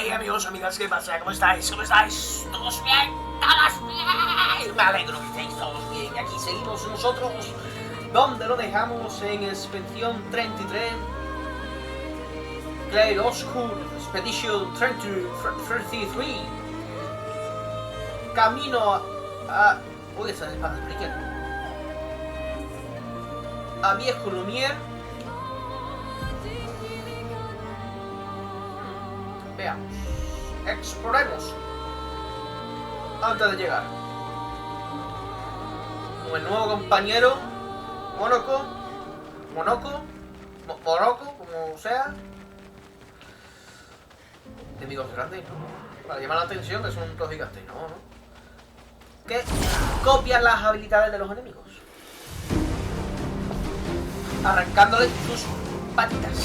Hey amigos, amigas, ¿qué pasa? ¿Cómo estáis? ¿Cómo estáis? ¿Todos bien? ¿Todos bien? Me alegro que estéis todos bien. Aquí seguimos nosotros. ¿Dónde lo dejamos? En Expedición 33. Clair Oscur Expedition 33. Camino a... Uy, esa es para explicar. A Viejo Lumière. Veamos. Exploremos. Antes de llegar. Con el nuevo compañero. Monoco, como sea. Enemigos grandes, ¿no? Para llamar la atención que son todos gigantes, ¿no? Que copian las habilidades de los enemigos. Arrancándoles sus patitas.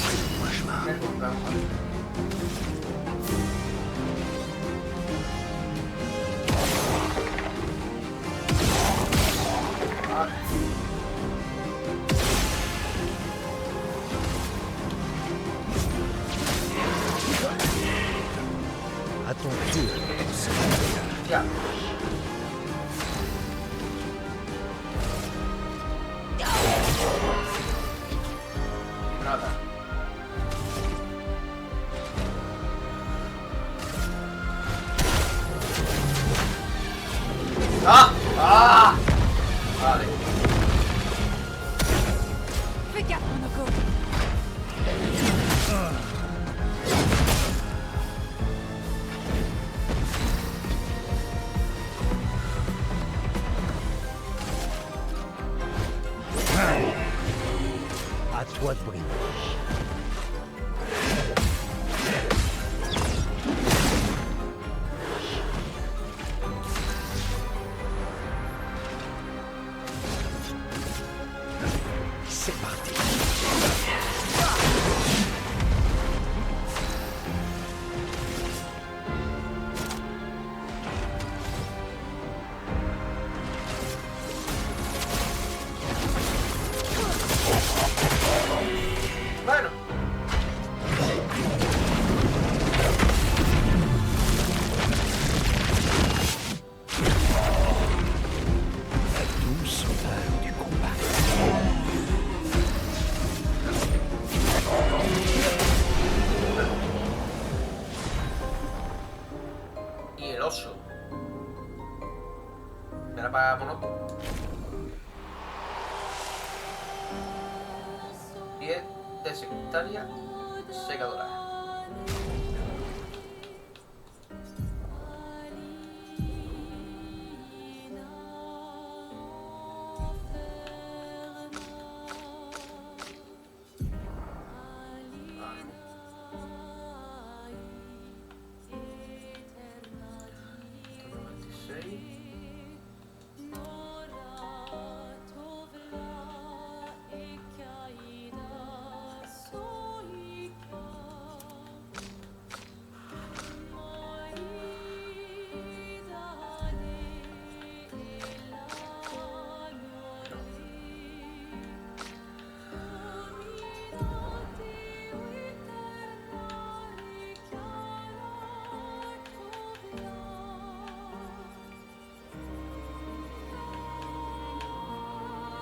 À ton tour. Ya. Nada. ¡Ah! ¡Ah! Vale. Fais gaffe, Monoko. À toi de briller. C'est parti. Bueno. La douce odeur du combat. Y el oso. Era para Monoco. Piel de sectaria secadora.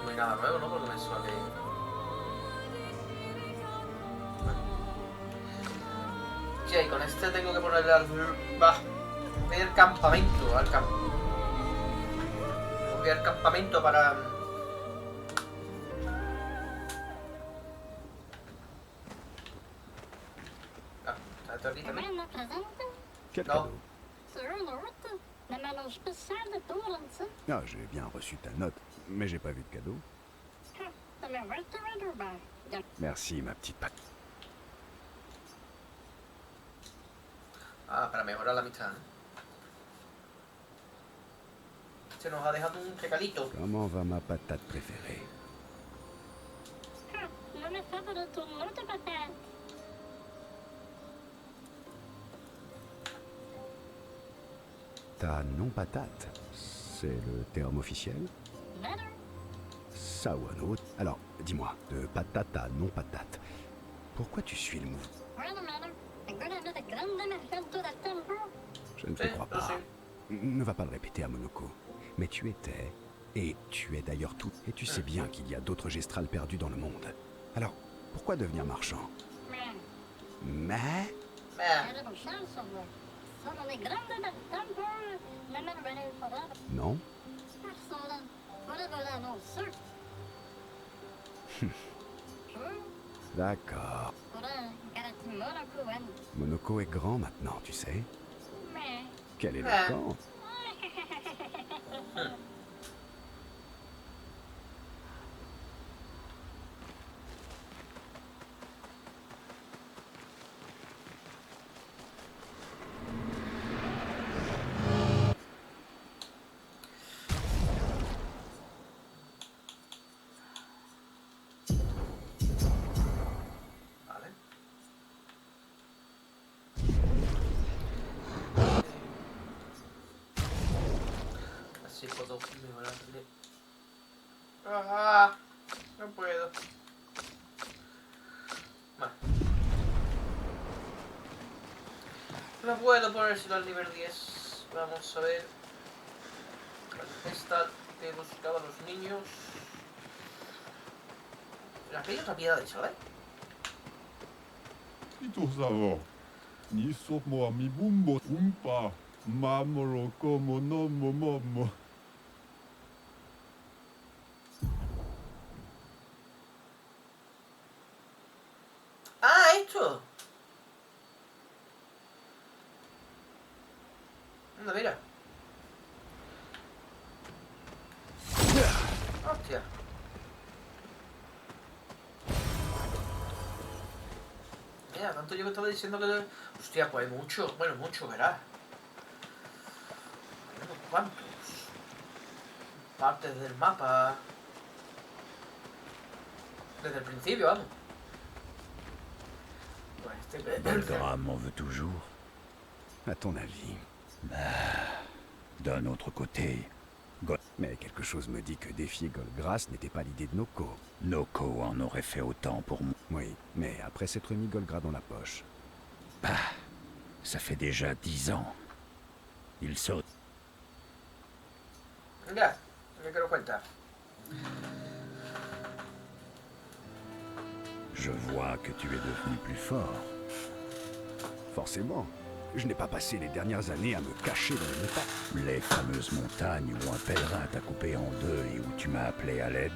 No hay nada nuevo, ¿no? Porque me sale... Sí, y con este tengo que ponerle al... Bah. Voy al campamento, al campo. Voy al campamento para... Ah, ¿está ahorita? Commander présente? Quel Non. cadeau? C'est une route. Le mélange spécial de Tourancy. Ah, j'ai bien reçu ta note, mais j'ai pas vu de cadeau. De la Walter Underbar. Merci, ma petite patte. Ah, para mejorar la amistad. Se nos ha dejado un regalito. Comment va ma patate préférée? On a fait pour le tournoi de patate. Ta non-patate, c'est le terme officiel? Better. Ça ou un autre. Alors, dis-moi, de patate à non-patate, pourquoi tu suis le mouvement? We're in the manor. A good end of the grande emergente del tempo. Je ne te Sí, crois lo pas. sé. Ne va pas le répéter à Monoko. Mais tu étais, et tu es d'ailleurs tout. Et tu sais bien qu'il y a d'autres gestrales perdus dans le monde. Alors, pourquoi devenir marchand? Mais... Meh. Era un chance, sono le grande del tempo. Nemmeno ve ne ricordate. non? Persona. Voleva non certo. D'accord. Ora, garati Monaco, Monoko est grand maintenant, tu sais. mais... Quel est Ouais. le camp? Vale. Así puedo mejorarle. Ah, no puedo. Vale. No puedo ponérselo al nivel 10. Vamos a ver. Esta que buscaba a los niños. Las bellas propiedades, ¿sabes? Itu savo. Ni somo mi bumbo umpa. Mamolo como no momo. ¡Ah, esto! Anda, mira. Hostia. Mira, tanto yo que estaba diciendo que... Hostia, pues hay mucho. Bueno, mucho, verás. Hay unos cuantos. Partes del mapa. Desde el principio, vamos. Pues este... Golgram m'en veut toujours. À ton avis. D'un autre côté, Mais quelque chose me dit que défier Golgras n'était pas l'idée de Noko. Noko en aurait fait autant pour moi. Oui, mais après s'être mis Golgra dans la poche. Ça fait déjà 10 ans. Il saute. Ya, me quiero cuenta. Je vois que tu es devenu plus fort. Forcément. Je n'ai pas passé les dernières années à me cacher dans les montagnes. Les fameuses montagnes où un pèlerin t'a coupé en deux et où tu m'as appelé à l'aide.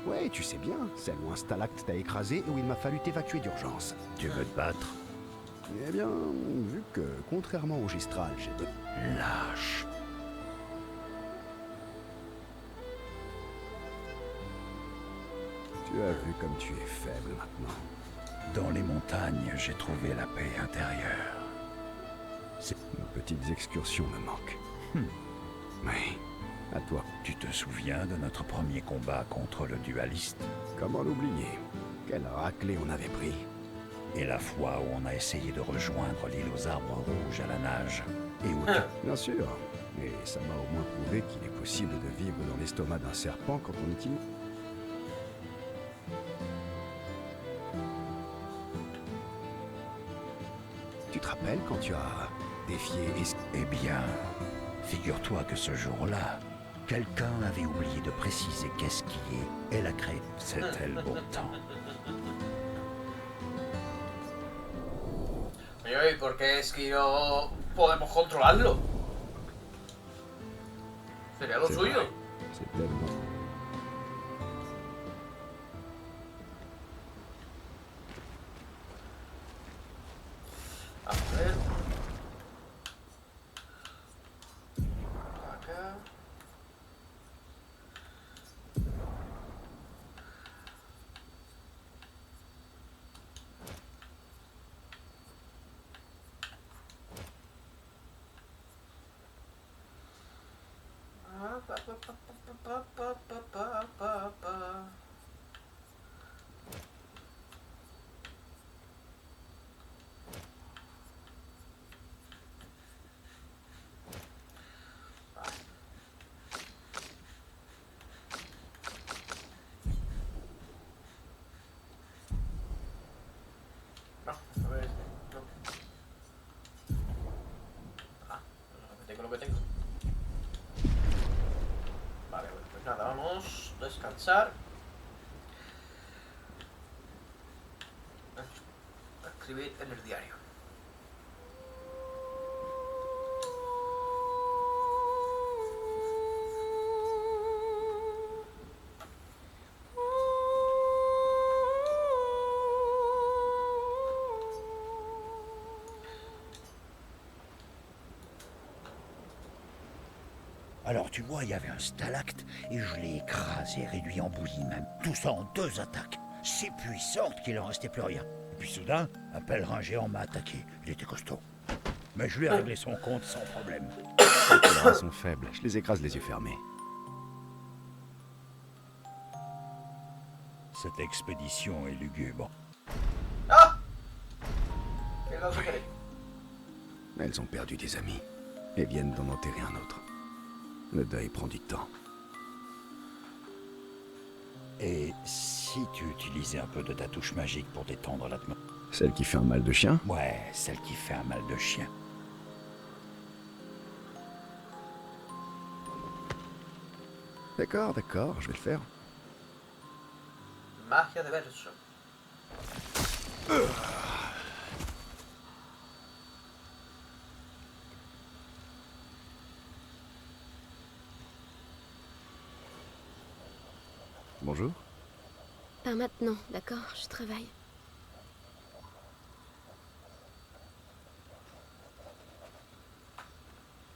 Ouais, tu sais bien, celle où un stalacte t'a écrasé et où il m'a fallu t'évacuer d'urgence. Tu veux te battre? Eh bien, vu que, contrairement au Gistral, j'ai de... Lâche. Tu as vu comme tu es faible maintenant. Dans les montagnes, j'ai trouvé la paix intérieure. Nos petites excursions me manquent. Oui, à toi. Tu te souviens de notre premier combat contre le dualiste? Comment l'oublier? Quelle raclée on avait pris. Et la fois où on a essayé de rejoindre l'île aux arbres rouges à la nage? Et où Bien sûr. Et ça m'a au moins prouvé qu'il est possible de vivre dans l'estomac d'un serpent quand on est immune. Tu te rappelles quand tu as défié Eh bien, figure-toi que ce jour-là, quelqu'un avait oublié de préciser qu'est-ce qui est la crête. C'était le bon temps. Oye, ¿y por qué es que no podemos controlarlo? Sería lo C'est suyo. vrai. C'est tellement... A ver. Acá. Ah, pa, pa, pa, pa, pa, pa, pa, pa, pa. No, a ver, no. lo que tengo. Vale, bueno, pues nada, vamos a descansar. A escribir en el diario. Alors tu vois, il y avait un stalacte et je l'ai écrasé, réduit en bouillie même. Tout ça en 2 attaques. Si puissante qu'il en restait plus rien. Et puis soudain, un pèlerin géant m'a attaqué. Il était costaud. Mais je lui ai réglé son compte sans problème. Les pèlerins sont faibles, je les écrase les yeux fermés. Cette expédition est lugubre. ¡Ah! ¿Qué cosa queréis? Elles ont perdu des amis et viennent d'en enterrer un autre. Le deuil prend du temps. Et si tu utilisais un peu de ta touche magique pour détendre l'atmosphère? Celle qui fait un mal de chien? Ouais, celle qui fait un mal de chien. D'accord, d'accord, je vais le faire. Magia de verso. Bonjour. Pas maintenant, d'accord, je travaille.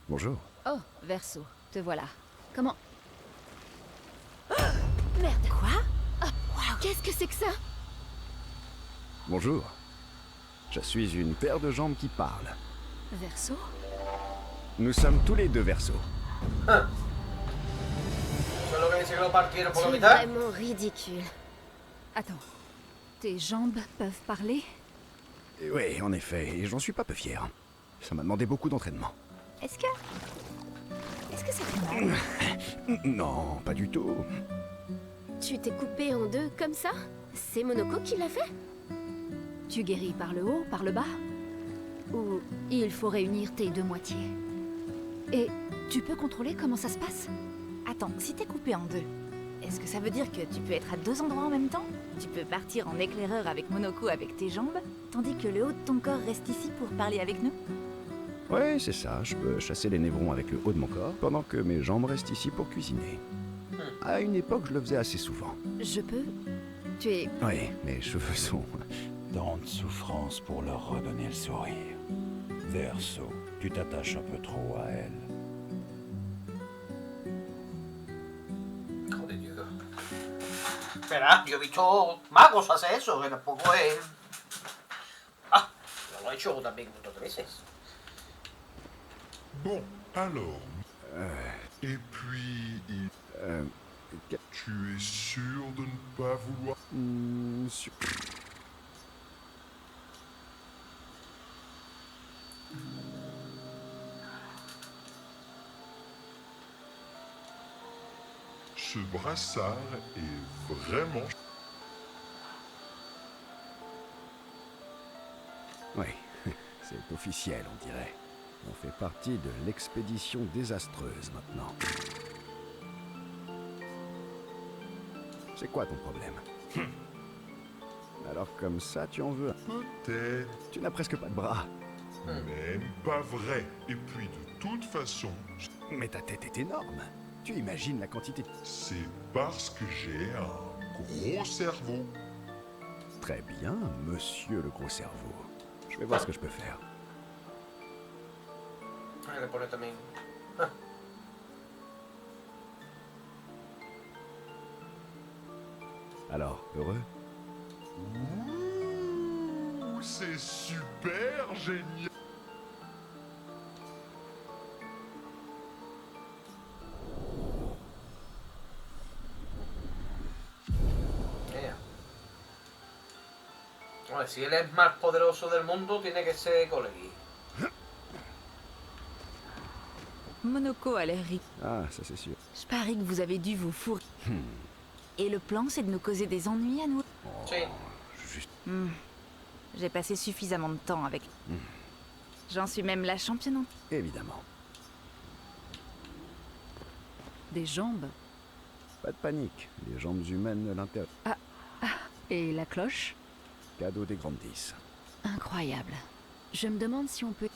Bonjour. Oh, Verso, te voilà. Comment... Merde. Quoi? Qu'est-ce que c'est que ça? Bonjour. Je suis une paire de jambes qui parle. Verso? Nous sommes tous les deux Verseaux. Solo que dice que lo partieron por la C'est mitad. vraiment ridicule. Attends. Tes jambes peuvent parler? Oui, en effet, et j'en suis pas peu fier. Ça m'a demandé beaucoup d'entraînement. Est-ce que ça fait mal? Non, pas du tout. Tu t'es coupé en deux comme ça? C'est Monoko qui l'a fait? Tu guéris par le haut, par le bas? Ou il faut réunir tes deux moitiés? Et tu peux contrôler comment ça se passe? Attends, si t'es coupé en deux, est-ce que ça veut dire que tu peux être à 2 endroits en même temps? Tu peux partir en éclaireur avec Monoko avec tes jambes, tandis que le haut de ton corps reste ici pour parler avec nous? Ouais, c'est ça, je peux chasser les névrons avec le haut de mon corps, pendant que mes jambes restent ici pour cuisiner. À une époque, je le faisais assez souvent. Je peux? Tu es... Oui, mes cheveux sont... Tant de souffrance pour leur redonner le sourire. Verso, tu t'attaches un peu trop à elle. Joder, tío. Espera, yo he visto magos hacer eso, que tampoco es... Ah, yo lo he hecho también un montón de veces. Bon, alors. Et puis, tu es sûr de ne pas vouloir... Ce brassard est vraiment... Oui, c'est officiel, on dirait. On fait partie de l'expédition désastreuse maintenant. C'est quoi ton problème? Alors comme ça, tu en veux? Peut-être, Tu n'as presque pas de bras. même pas vrai. Et puis, de toute façon, Mais ta tête est énorme. Tu imagines la quantité... c'est parce que j'ai un gros cerveau. Très bien, monsieur le gros cerveau. Je vais voir ce que je peux faire. Ah, le pone también. Alors, heureux? Ouh, c'est super génial. Yeah. Bueno, si él es más poderoso del mundo, tiene que ser Colegi. Monoko a l'air riche. Ah, ça c'est sûr. Je parie que vous avez dû vous fourrer. Et le plan, c'est de nous causer des ennuis à nous. Sí. Juste... J'ai passé suffisamment de temps avec. J'en suis même la championne. Évidemment. Des jambes? Pas de panique, les jambes humaines ne l'intéressent. Et la cloche? Cadeau des grandes 10. Incroyable. Je me demande si on peut...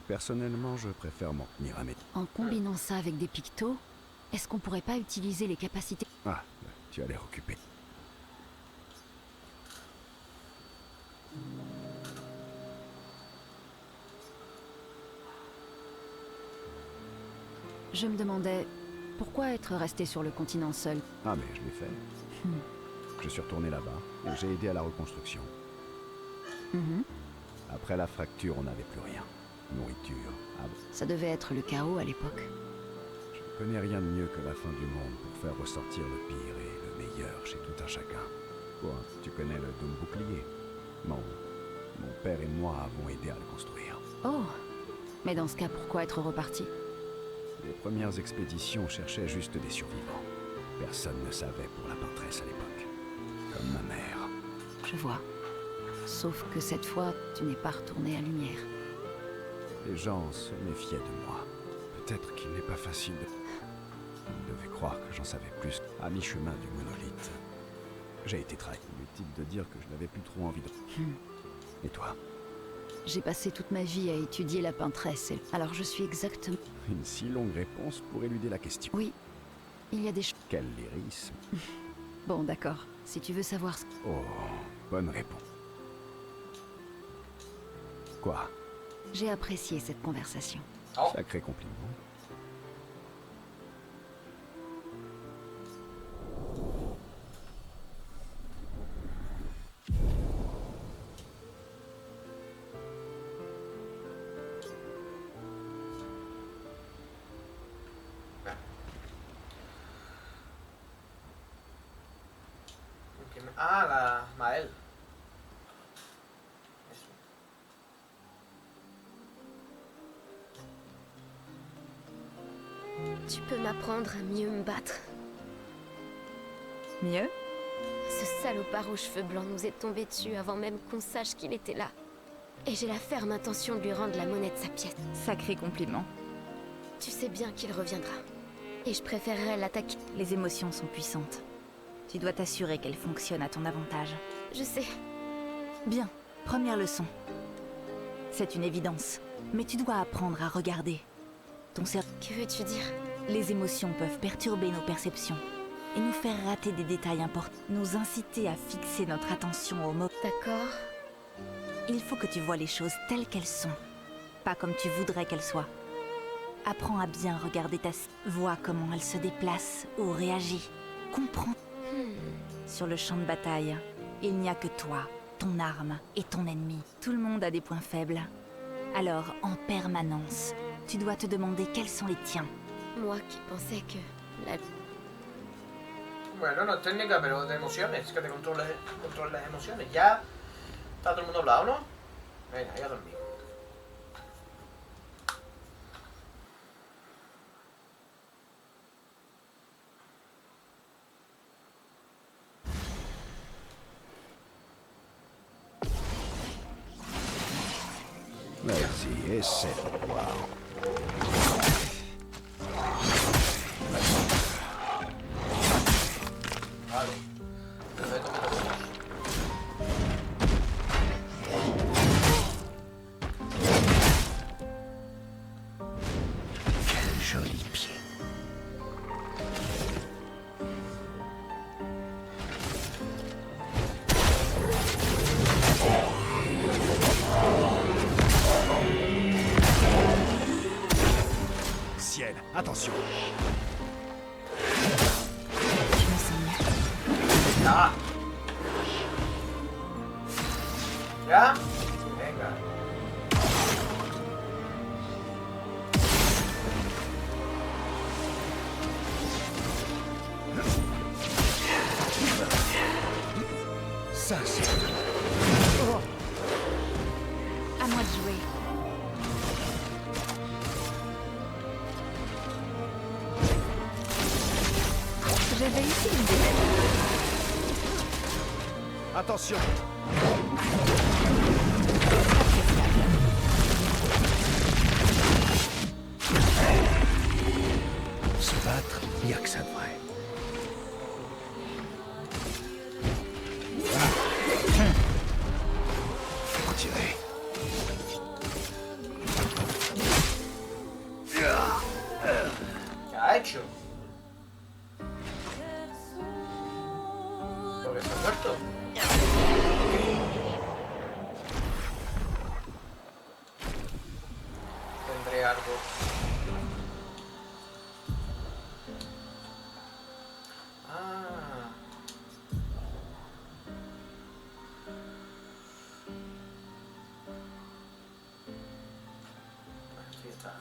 Personnellement, je préfère m'en tenir à mes... En combinant ça avec des pictos, est-ce qu'on pourrait pas utiliser les capacités... Ah, tu as l'air occupé. Je me demandais, pourquoi être resté sur le continent seul? Ah, mais je l'ai fait. Je suis retourné là-bas et j'ai aidé à la reconstruction. Mhm. Après la fracture, on n'avait plus rien. Nourriture, Ça devait être le chaos à l'époque. Je ne connais rien de mieux que la fin du monde pour faire ressortir le pire et le meilleur chez tout un chacun. Toi, tu connais le dôme bouclier. Mon père et moi avons aidé à le construire. Oh! Mais dans ce cas, pourquoi être reparti? Les premières expéditions cherchaient juste des survivants. Personne ne savait pour la peintresse à l'époque. Comme ma mère. Je vois. Sauf que cette fois, tu n'es pas retourné à Lumière. Les gens se méfiaient de moi. Peut-être qu'il n'est pas facile de... Ils devaient croire que j'en savais plus. À mi-chemin du monolithe, j'ai été trahi. Inutile de dire que je n'avais plus trop envie de... Et toi? J'ai passé toute ma vie à étudier la peintresse, alors je suis exactement... Une si longue réponse pour éluder la question. Oui, il y a des choses... Quel lyrisme. Bon, d'accord. Si tu veux savoir ce... Oh, bonne réponse. Quoi? J'ai apprécié cette conversation. Oh. Sacré compliment. Ah, la Maëlle. Tu peux m'apprendre à mieux me battre. Mieux? Ce salopard aux cheveux blancs nous est tombé dessus avant même qu'on sache qu'il était là. Et j'ai la ferme intention de lui rendre la monnaie de sa pièce. Sacré compliment. Tu sais bien qu'il reviendra. Et je préférerais l'attaquer. Les émotions sont puissantes. Tu dois t'assurer qu'elles fonctionnent à ton avantage. Je sais. Bien, première leçon. C'est une évidence. Mais tu dois apprendre à regarder. Ton cerveau... Que veux-tu dire? Les émotions peuvent perturber nos perceptions et nous faire rater des détails importants, nous inciter à fixer notre attention au mot. D'accord. Il faut que tu vois les choses telles qu'elles sont, pas comme tu voudrais qu'elles soient. Apprends à bien regarder ta... Vois comment elle se déplace ou réagit. Comprends. Sur le champ de bataille, il n'y a que toi, ton arme et ton ennemi. Tout le monde a des points faibles. Alors, en permanence, tu dois te demander quels sont les tiens. Moi qui pensais que... Bueno, no es técnica, pero de emociones, que te controles las emociones. Ya está todo el mundo hablado, ¿no? Venga, ya dormí. Vas-y, essaie de voir. Vale. Perfecto, perfecto. Quel joli pied. Ciel, attention. Je me sens mieux. Ya. ¿Ya? Venga. Ça, c'est... À moi de jouer. J'ai réussi une défaite. Attention. Se battre quiere algo. Ah. Aquí está, ¿no?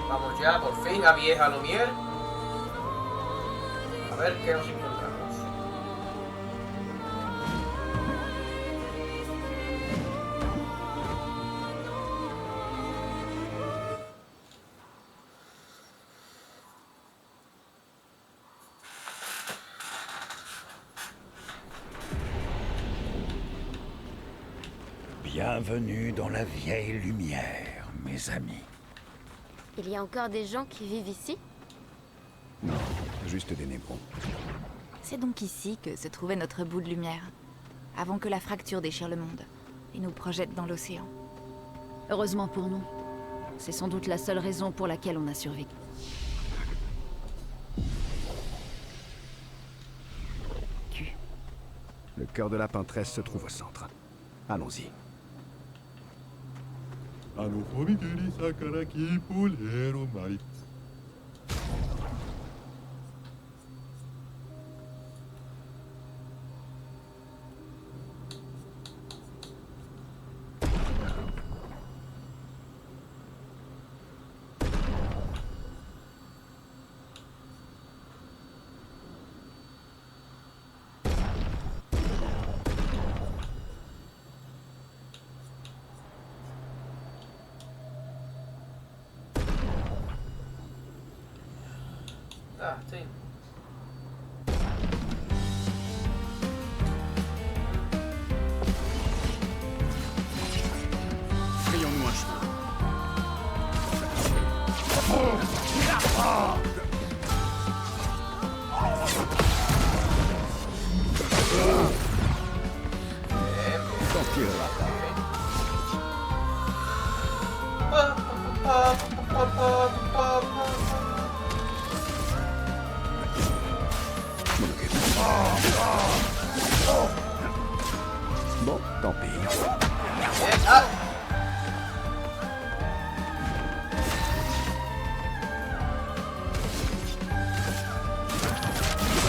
Vamos ya, por fin, a Vieja Lumière. A ver qué nos encontramos. Bienvenue dans la vieille lumière, mes amis. Il y a encore des gens qui vivent ici? Non, juste des nébrons. C'est donc ici que se trouvait notre bout de lumière, avant que la fracture déchire le monde et nous projette dans l'océan. Heureusement pour nous. C'est sans doute la seule raison pour laquelle on a survécu. Le cœur de la peintresse se trouve au centre. Allons-y. Ah, sí. Frayons-nous un chemin. T'en tireras pas. Bon, tant pis. Ah.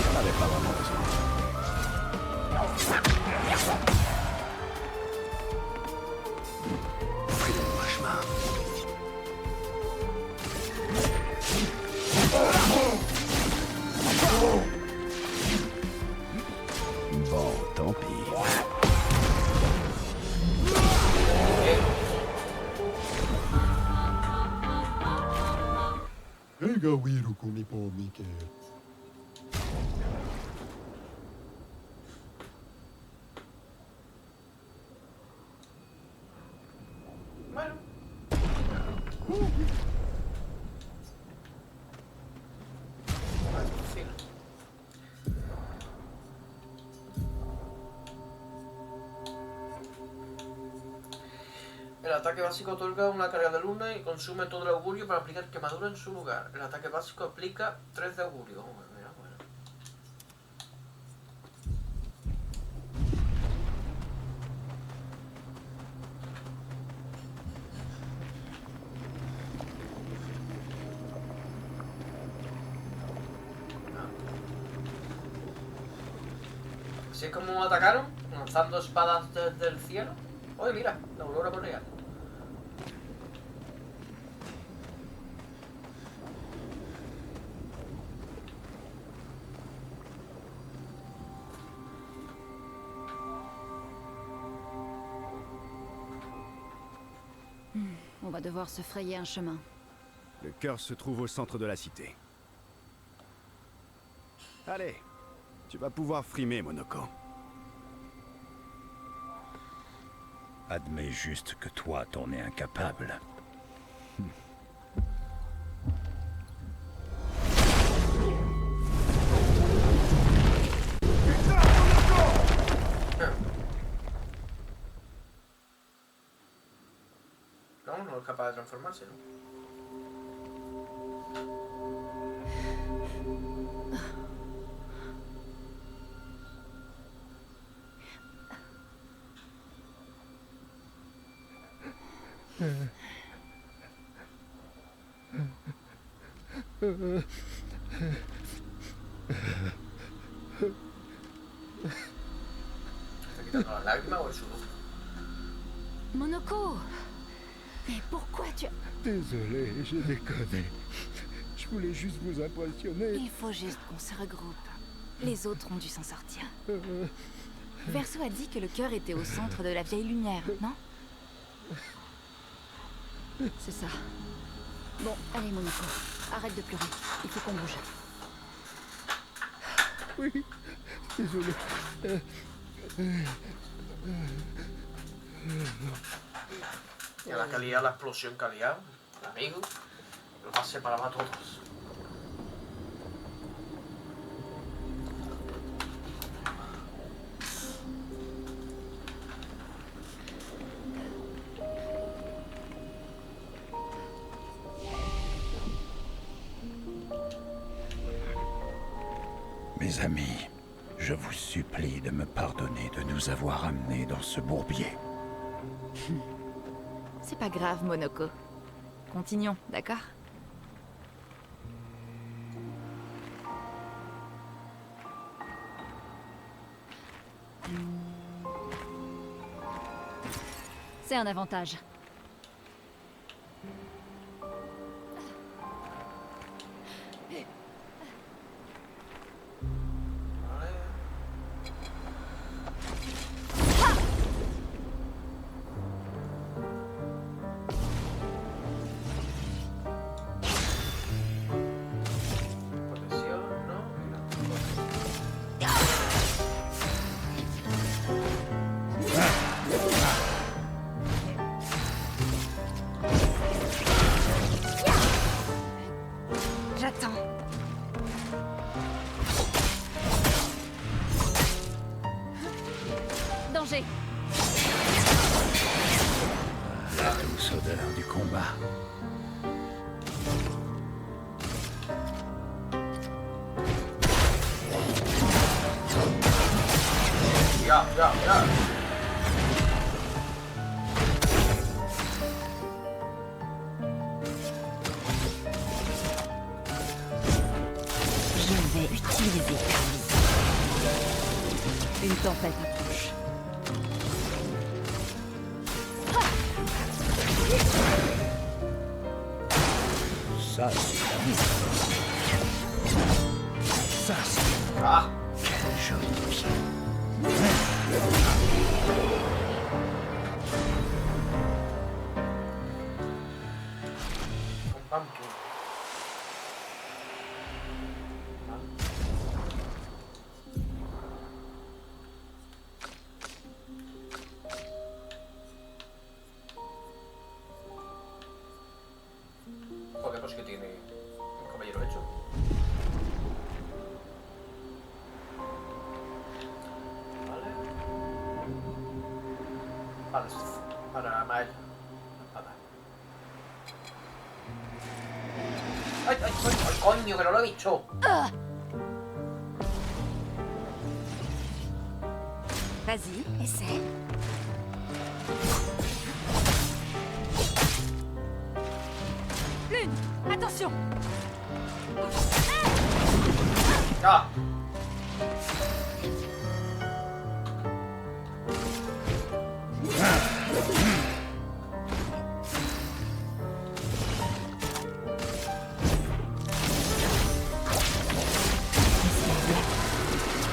On n'avait pas vraiment besoin. Frayons-nous un chemin. Bon, tant pis. Bueno. Por fin. El ataque básico otorga una carga de luna y consume todo el augurio para aplicar quemadura en su lugar. El ataque básico aplica 3 de augurio. Oh, mira, bueno. Así es como atacaron, lanzando espadas desde el cielo. Oye, mira, la aurora boreal. On va devoir se frayer un chemin. Le cœur se trouve au centre de la cité. Allez, tu vas pouvoir frimer, Monoko. Admets juste que toi, t'en es incapable. No, no es capaz de transformarse, ¿no? ¿Está quitando las lágrimas o el sudor? Monoko! Mais pourquoi tu as... Désolé, je déconne. Je voulais juste vous impressionner. Il faut juste qu'on se regroupe. Les autres ont dû s'en sortir. Verso a dit que le cœur était au centre de la vieille lumière, non? C'est ça. Bon, allez Monoko, arrête de pleurer. Il faut qu'on bouge. Oui, désolé. Y a la calidad, la explosión que ha liado, el amigo, los va a separar a todos. Mes amis, je vous supplie de me pardonner de nous avoir amenés dans ce bourbier. C'est pas grave, Monoko. Continuons, d'accord? C'est un avantage. Protección, ¿no? J'attends. Danger! La douce odeur du combat. Ya, ya, ya. Je vais utiliser Carly. Une tempête approche. Ça, c'est la vie. Ça, c'est Ah, un joli pied. un pumpkin. Joder, pues que tiene un caballero hecho. Vale. Vale, esto es para Mael. Espada. ¡Ay, ay, ay, ay, coño, que no lo he visto! Vas-y, essaie. Lune, attention! ¡Ya!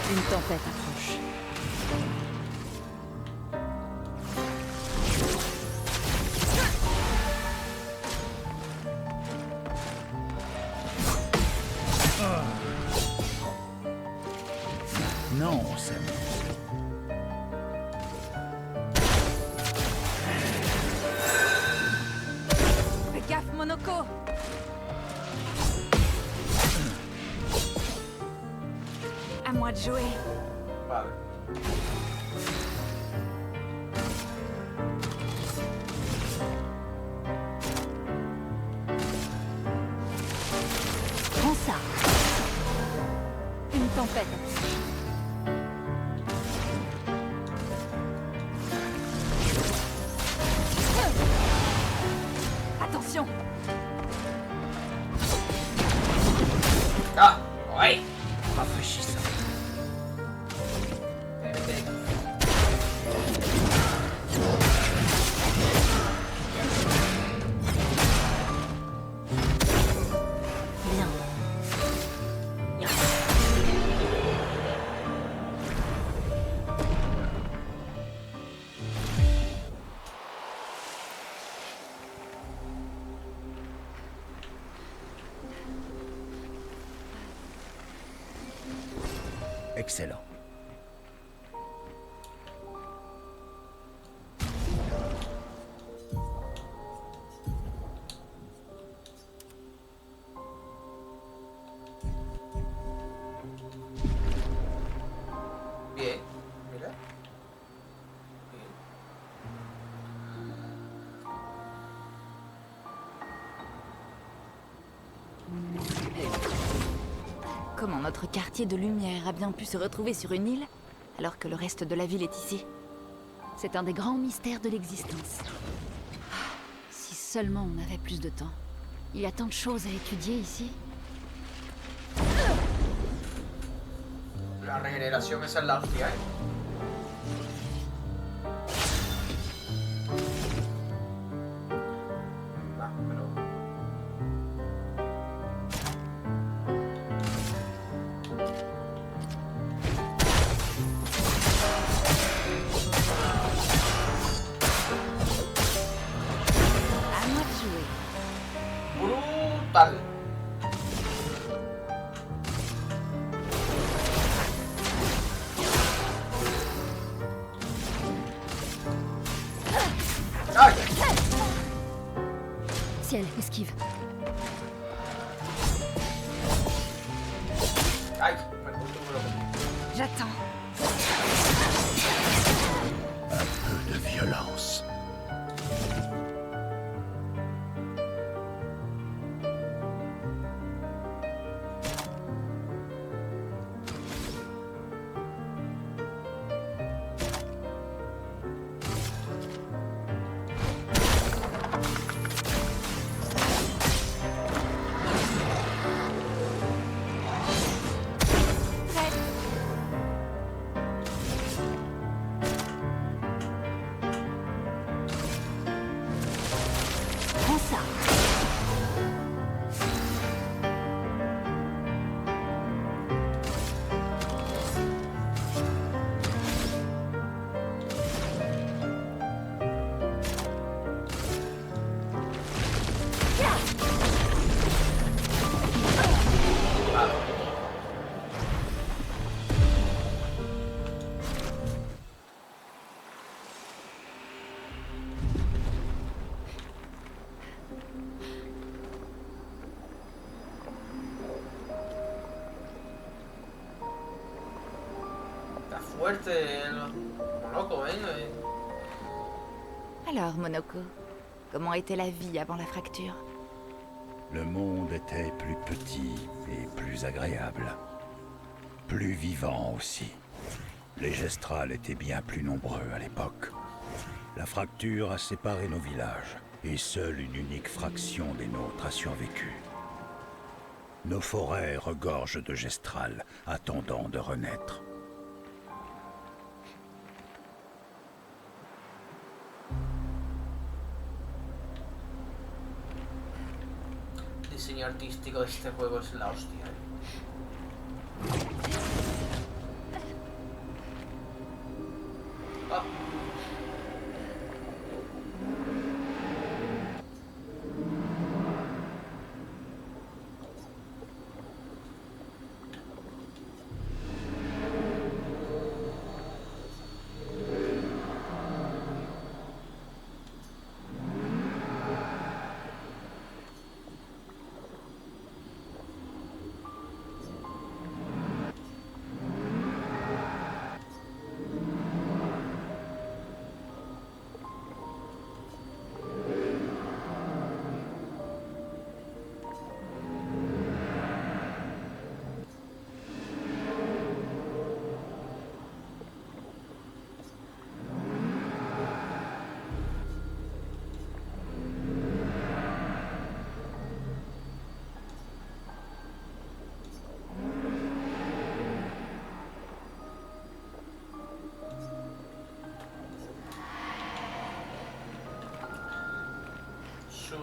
Une tempête approche. Maintenant, on s'amuse. Fais gaffe, Monoko! À moi de jouer. Vale. Prends ça. Une tempête. Attention! Ah, ouais. Rafraîchissant. Bien. Excellent. Bien, mira. Bien. Comment notre quartier de lumière a bien pu se retrouver sur une île, alors que le reste de la ville est ici? C'est un des grands mystères de l'existence. Ah, si seulement on avait plus de temps. Il y a tant de choses à étudier ici. La regeneración, esa es la hostia, ¿eh? Va, pero... À moi de jouer. Brutal. Ay, Ciel, esquive. ay, me encontré un loco. J'attends. Un peu de violence. Prends ça. Está fuerte como loco, ¿eh? Alors, Monoko, comment était la vie avant la fracture? Le monde était plus petit et plus agréable. Plus vivant aussi. Les Gestrals étaient bien plus nombreux à l'époque. La fracture a séparé nos villages, et seule une unique fraction des nôtres a survécu. Nos forêts regorgent de Gestrals, attendant de renaître. El diseño artístico de este juego es la hostia, ¿eh? Ah.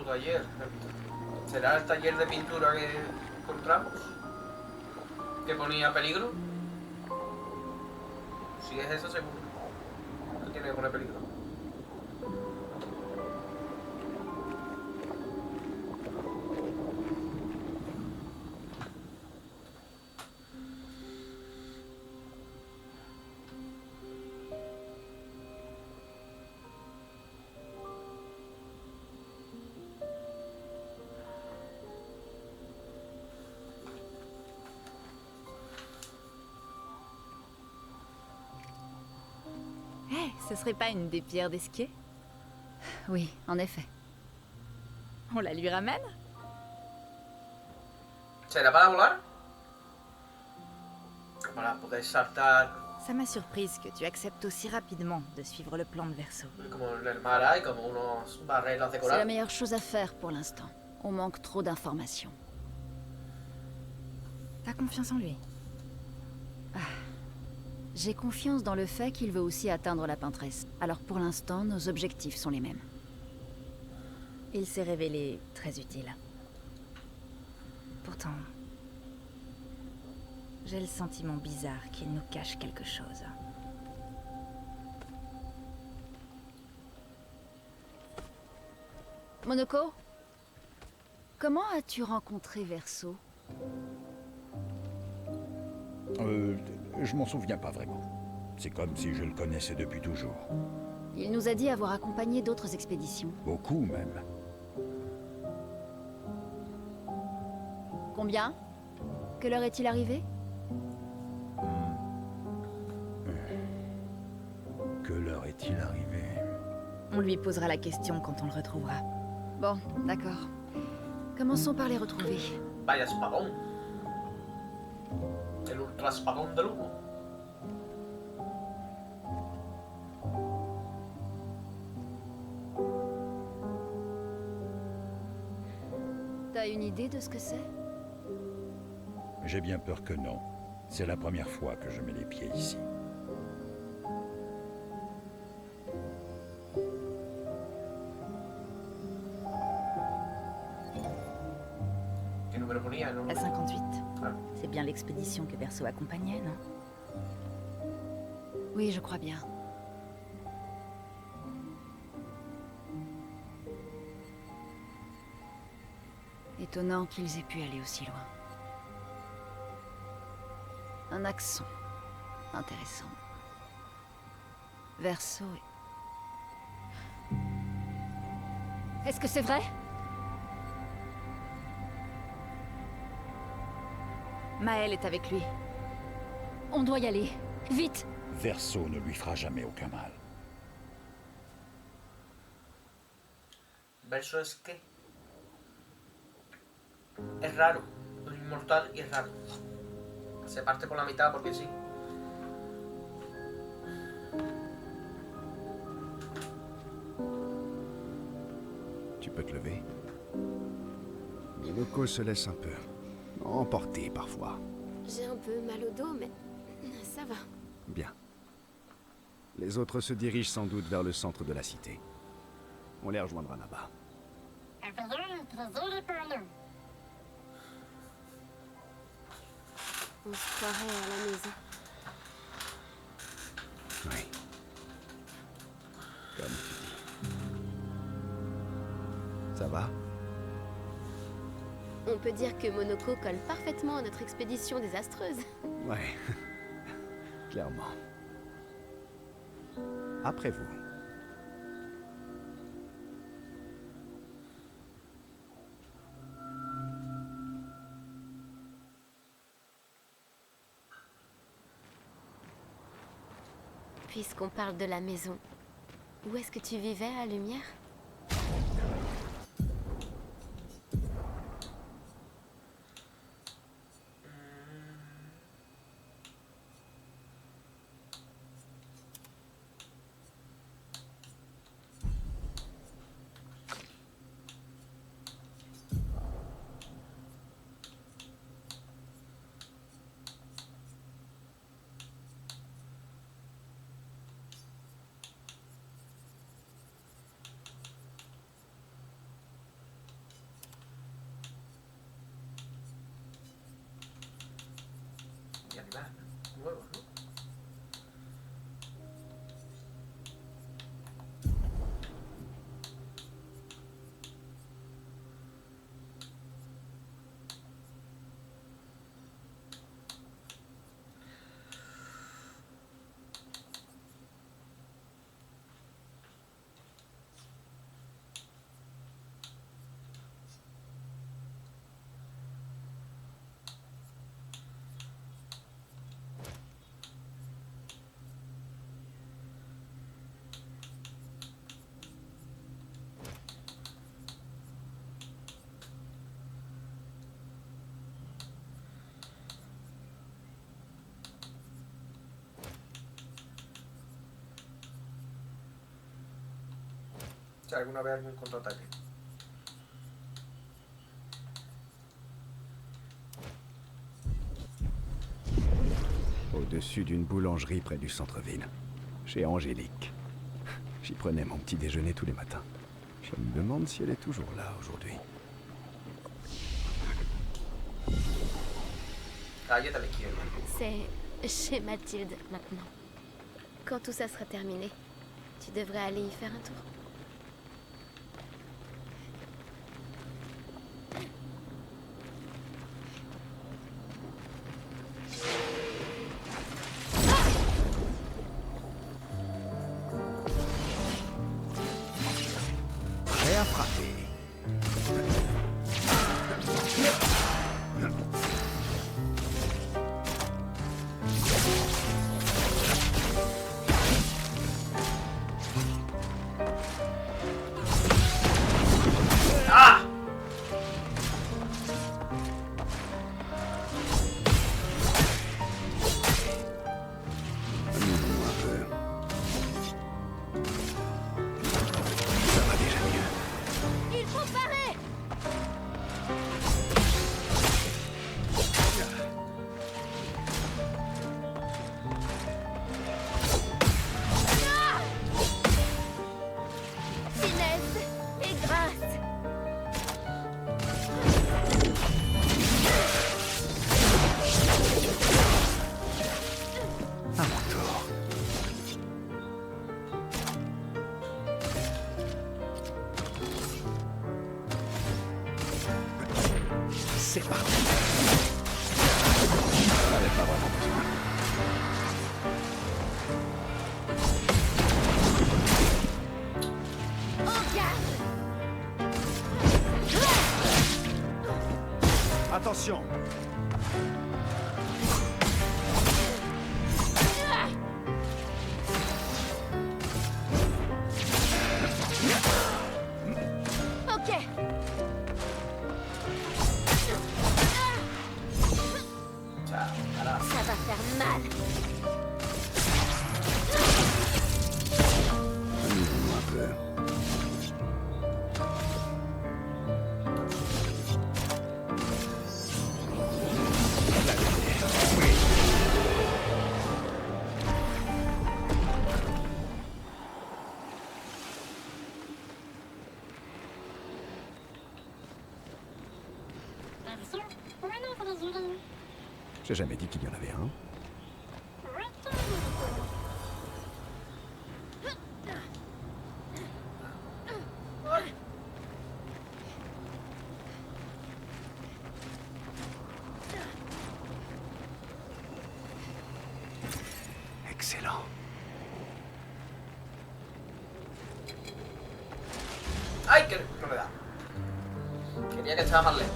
tu taller. ¿Será el taller de pintura que encontramos? ¿Que ponía peligro? Si es eso, seguro. No tiene que poner peligro. Ce serait pas une des pierres d'Esquier? Oui, en effet. On la lui ramène? ¿Será para volar? Para poder saltar Ça m'a surprise que tu acceptes aussi rapidement de suivre le plan de Verso. como en el mar hay, como unos barreras de C'est la coral. meilleure chose à faire pour l'instant. On manque trop d'informations. T'as confiance en lui? J'ai confiance dans le fait qu'il veut aussi atteindre la peintresse. Alors pour l'instant, nos objectifs sont les mêmes. Il s'est révélé très utile. Pourtant, j'ai le sentiment bizarre qu'il nous cache quelque chose. Monoko, comment as-tu rencontré Verso? Je m'en souviens pas vraiment. C'est comme si je le connaissais depuis toujours. Il nous a dit avoir accompagné d'autres expéditions. Beaucoup même. Combien? Quelle heure est-il arrivé? Que l'heure est-il arrivé? On lui posera la question quand on le retrouvera. Bon, d'accord. Commençons par les retrouver. Vaya espadón. El ultra espadón de lujo. T'as une idée de ce que c'est? J'ai bien peur que non. C'est la première fois que je mets les pieds ici. ¿Qué número ponía? No, La 58. Ah. C'est bien l'expédition que Verso accompagnait, non? Oui, je crois bien. Étonnant qu'ils aient pu aller aussi loin. Un accent. Intéressant. Verso est... Est-ce que c'est vrai? Maël est avec lui. On doit y aller. Vite! Verso ne lui fera jamais aucun mal. Verso es que es raro, es inmortal y es raro. Se parte por la mitad porque sí. Tu peux te lever. Monoko se laisse un peu emporter parfois. J'ai un peu mal au dos, mais ça va. Bien. Les autres se dirigent sans doute vers le centre de la cité. On les rejoindra là-bas. Un payeur est très joli pour nous. On se croirait à la maison. Oui. Comme tu dis. Ça va? On peut dire que Monoko colle parfaitement à notre expédition désastreuse. Ouais. Clairement. Après vous. Puisqu'on parle de la maison, où est-ce que tu vivais à Lumière? plan nuevo, ¿no? Si alguna vez algún contraataque. Au-dessus d'une boulangerie près du centre-ville, chez Angélique. J'y prenais mon petit déjeuner tous les matins. Je me demande si elle est toujours là aujourd'hui. Galleta a la izquierda. C'est chez Mathilde maintenant. Quand tout ça sera terminé, tu devrais aller y faire un tour. Prêt à frapper. ¡Ah! Amusons-nous un peu. Ça va déjà mieux. Il faut parer! Finesse et grâce! À mon tour. C'est parti. J'en avais pas vraiment besoin. En garde! Attention. Ok! Ciao, voilà. Ça va faire mal! Amusons-nous un peu. Merci pour une autre journée. J'ai jamais dit qu'il y en avait un. Excellent. ¡Ay! Que no me da. Quería que estaba más lejos.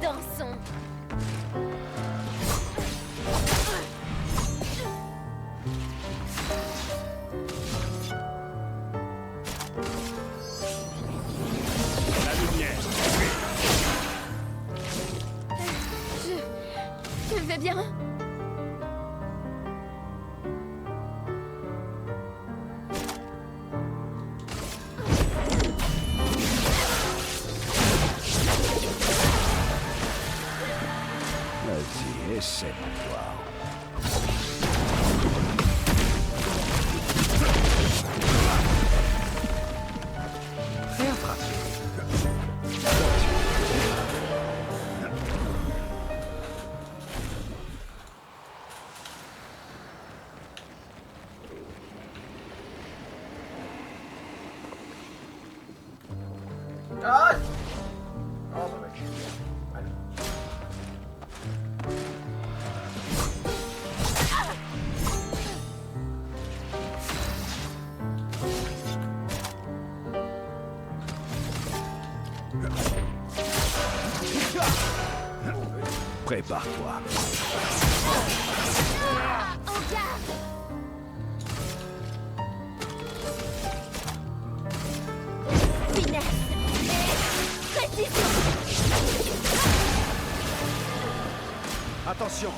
Dansons! La lumière. Je vais bien? Vas-y, essaie de voir. Prépare-toi. En garde! Finesse et précision! Attention.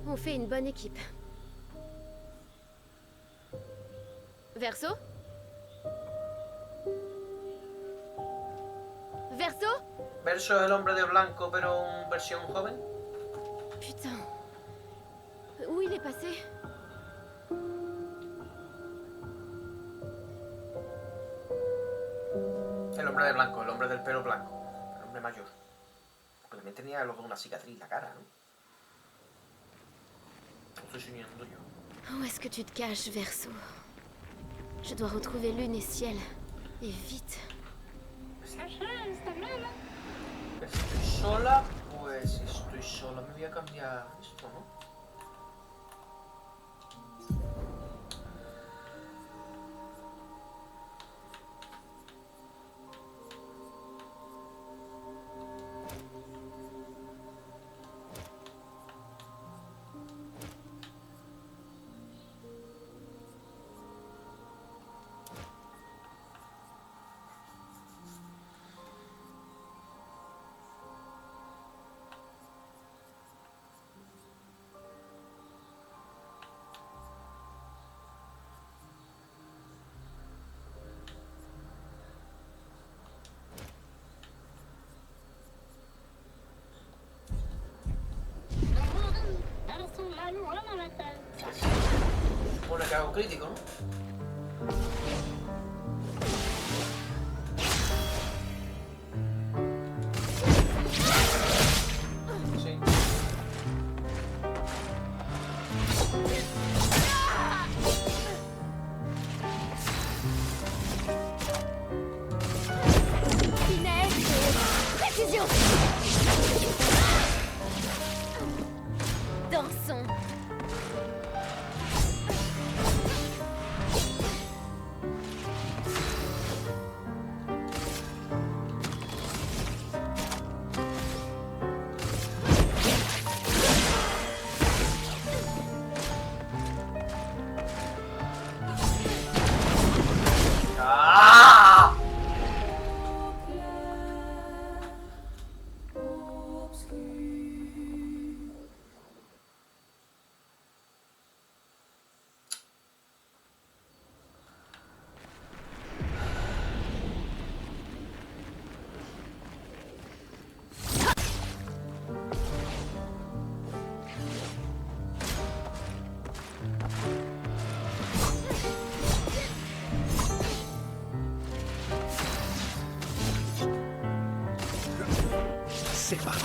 On fait une bonne équipe. Verso? Verso? Verso es el hombre de blanco, pero en versión joven. Putain. Où il est passé? El hombre de blanco, el hombre del pelo blanco. El hombre mayor. Porque también tenía luego una cicatriz en la cara, ¿no? Lo estoy soñando yo. Où est-ce que tu te caches, Verso? Je dois retrouver Lune et Ciel. Et vite. Estoy sola, pues estoy sola. Me voy a cambiar esto, ¿no? Supone que hago crítico, ¿no? Sí. Finesse et précision. Dansons. ¡Ah! C'est parti.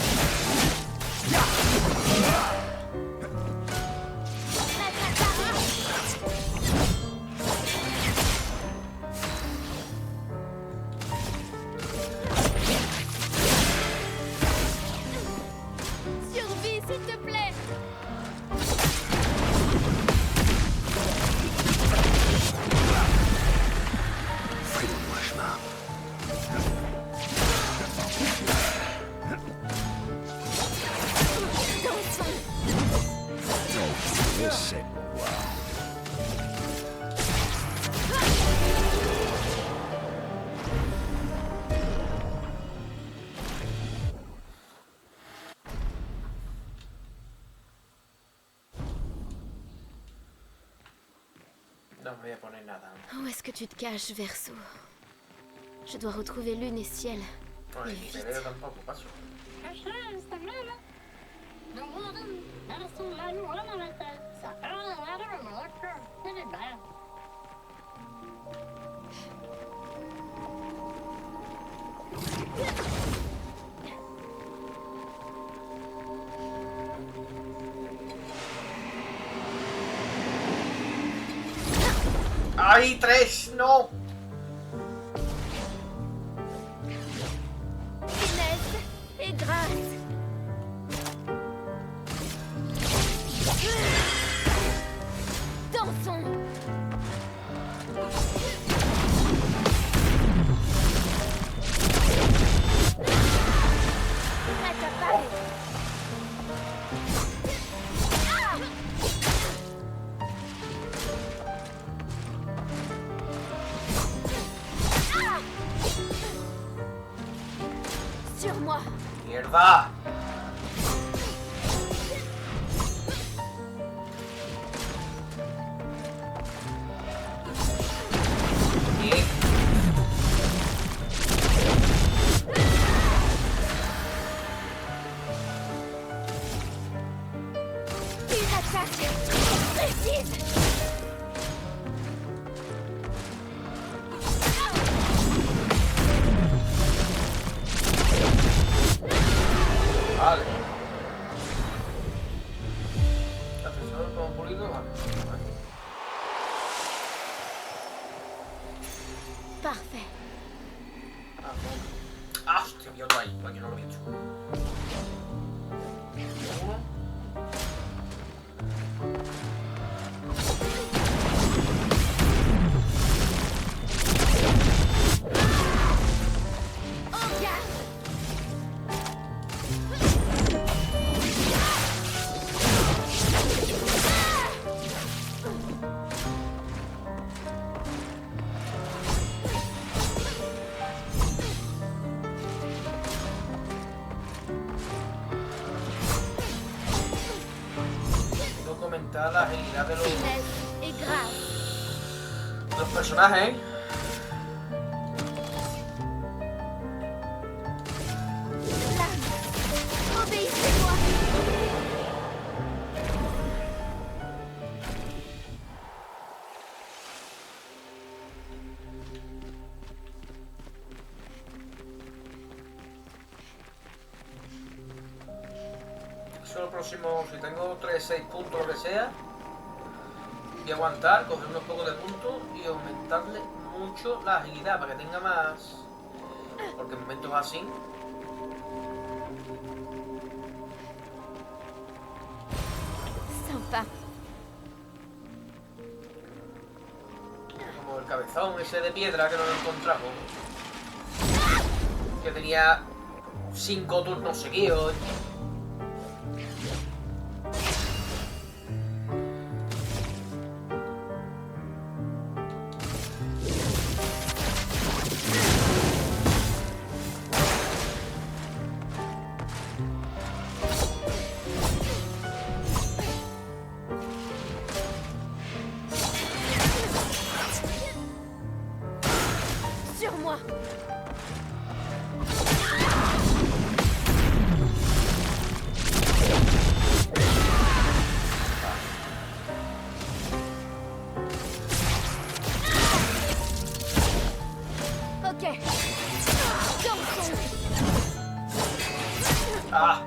Survie, s'il te plaît. Fais-moi chemin. Essaie pour voir. No me voy a poner nada. Où est-ce que tu te caches, Verso? Je dois retrouver Lune et Ciel. No, Et ni vite. te veo tampoco, paso. ¡Ay, 3! ¡No! Finesse et grâce. Dansons. Prête à parer. Sur moi. ¡Mierda! Y... Une attaque précise. Vale. Atención, como pulido, vale. Parfait. Ah, bueno. Ah, hostia, había otro ahí, porque no lo he visto. Uno. En garde. Quiero comentar la agilidad de Finesse et grâce. los personajes. L'âme. Obéissez-moi. Eso es lo próximo, si tengo 3, 6 puntos, lo que sea, voy a aguantar, coger unos pocos de puntos y aumentarle mucho la agilidad para que tenga más. Porque en momentos así. Sympa. Como el cabezón ese de piedra que no lo encontramos. Que tenía 5 turnos seguidos. Sur moi. Ok. Dansons. ¡Ah!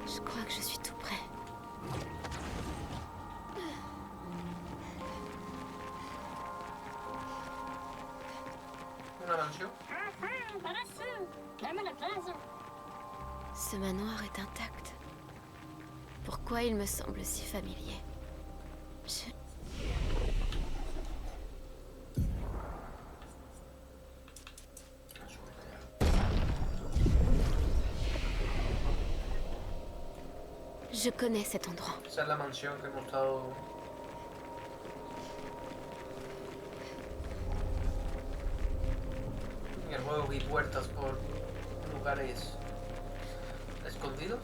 Je crois que je suis tout prêt. Una mansión. Par ici. Dame la place. Ce manoir est intact. Pourquoi il me semble si familier? Je... Je connais cet endroit. Esa es la mansión que hemos estado... En el juego vi puertas por lugares escondidos.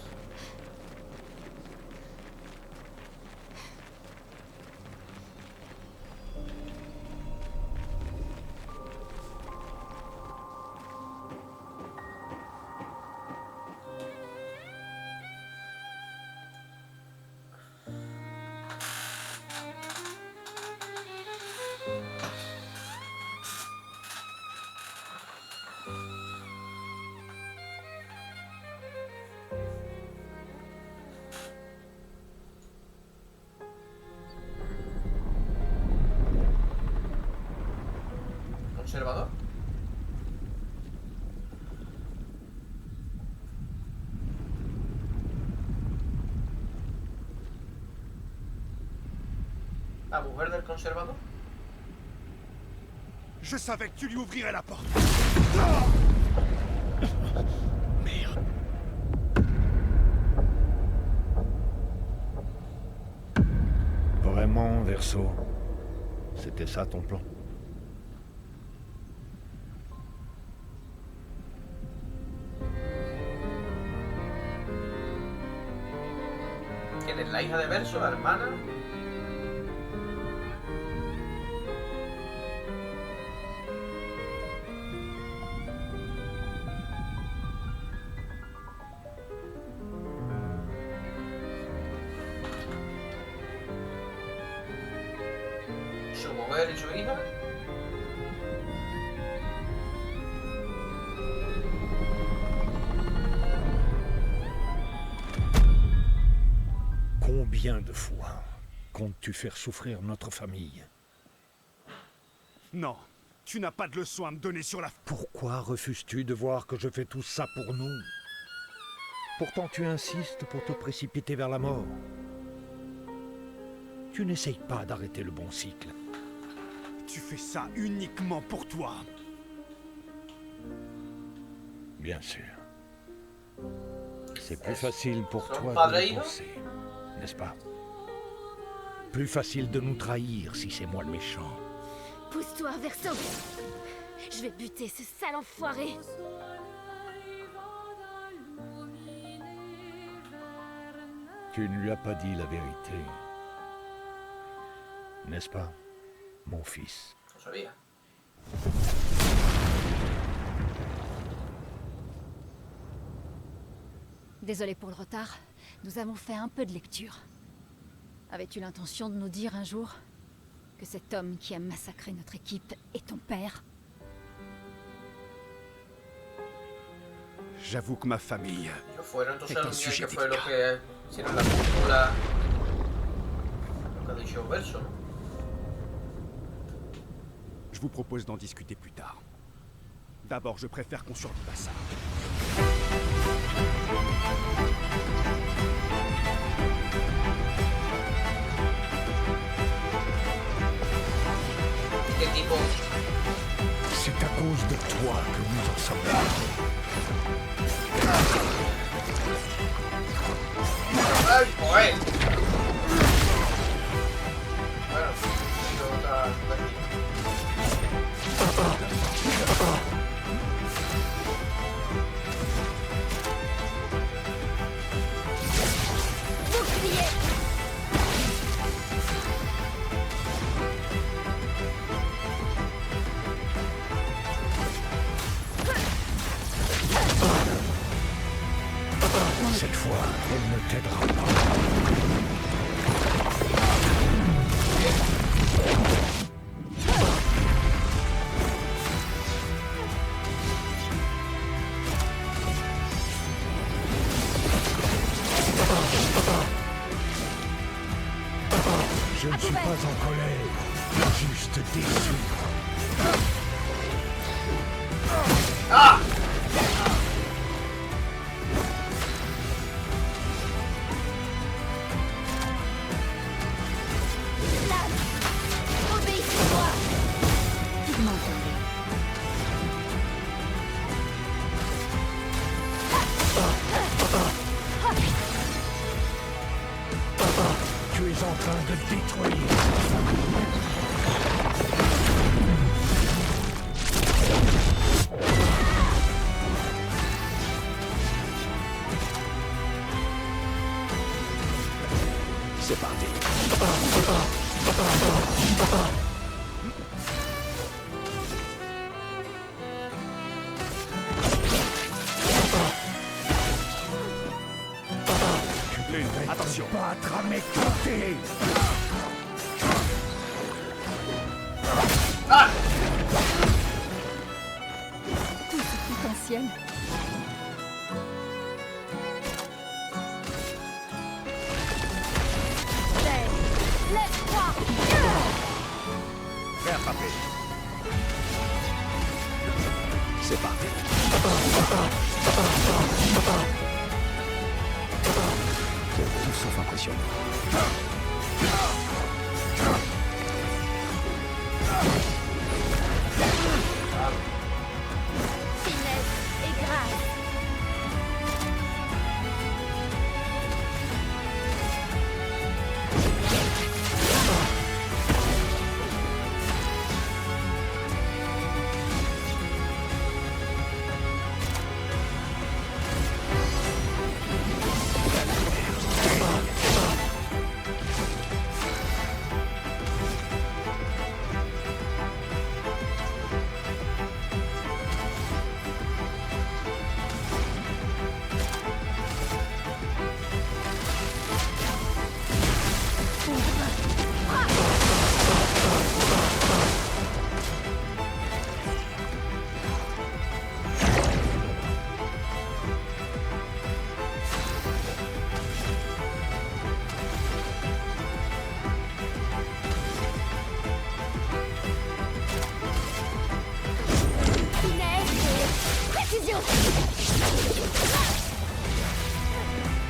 Conservador. La mujer del conservador. Je savais que tu lui ouvrirais la porte. Merde. Vraiment, Verso? C'était ça ton plan? ¿Quién es la hija de Verso, la hermana? Su mujer y su hija. Combien de fois comptes-tu faire souffrir notre famille? Non, tu n'as pas de leçon à me donner sur la... Pourquoi refuses-tu de voir que je fais tout ça pour nous? Pourtant tu insistes pour te précipiter vers la mort. Tu n'essayes pas d'arrêter le bon cycle. Tu fais ça uniquement pour toi. Bien sûr. C'est plus facile pour Son toi de padre le hijo. penser, n'est-ce pas? Plus facile de nous trahir si c'est moi le méchant. Pousse-toi, Verso. Je vais buter ce sale enfoiré. Tu ne lui as pas dit la vérité. N'est-ce pas, mon fils? No sabía. Désolé pour le retard. Nous avons fait un peu de lecture. Avais-tu l'intention de nous dire un jour que cet homme qui a massacré notre équipe est ton père? J'avoue que ma famille... Ellos fueron entonces Es a la un unidad sujet que fue lo délicat. que hicieron la cúpula. Lo que ha dicho Verso, ¿no? Je vous propose d'en discuter plus tard. D'abord, je préfère qu'on survive à ça. ¿Qué tipo? C'est à cause de toi que nous en sommes là. ¡Ay, joder! Bueno, yo otra vez. Bouclier. Cette fois, elle ne t'aidera pas. Je ne suis pas en colère, juste déçu. ¡Ah! Obéissez-moi. Pigmenté. es en train de détruire. C'est parti. Attention. Battre à mes côtés. Tout ce potentiel. Laisse-moi. Fais attraper. C'est parti. C'est tout sauf impressionnant. Finesse et grâce.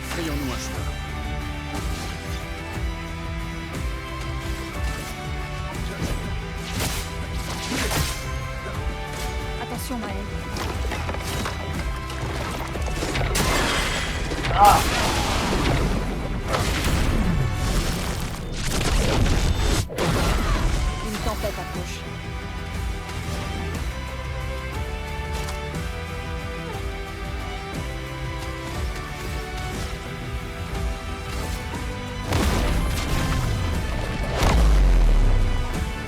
Frayons-nous un chemin. Attention, Maël. Une tempête approche.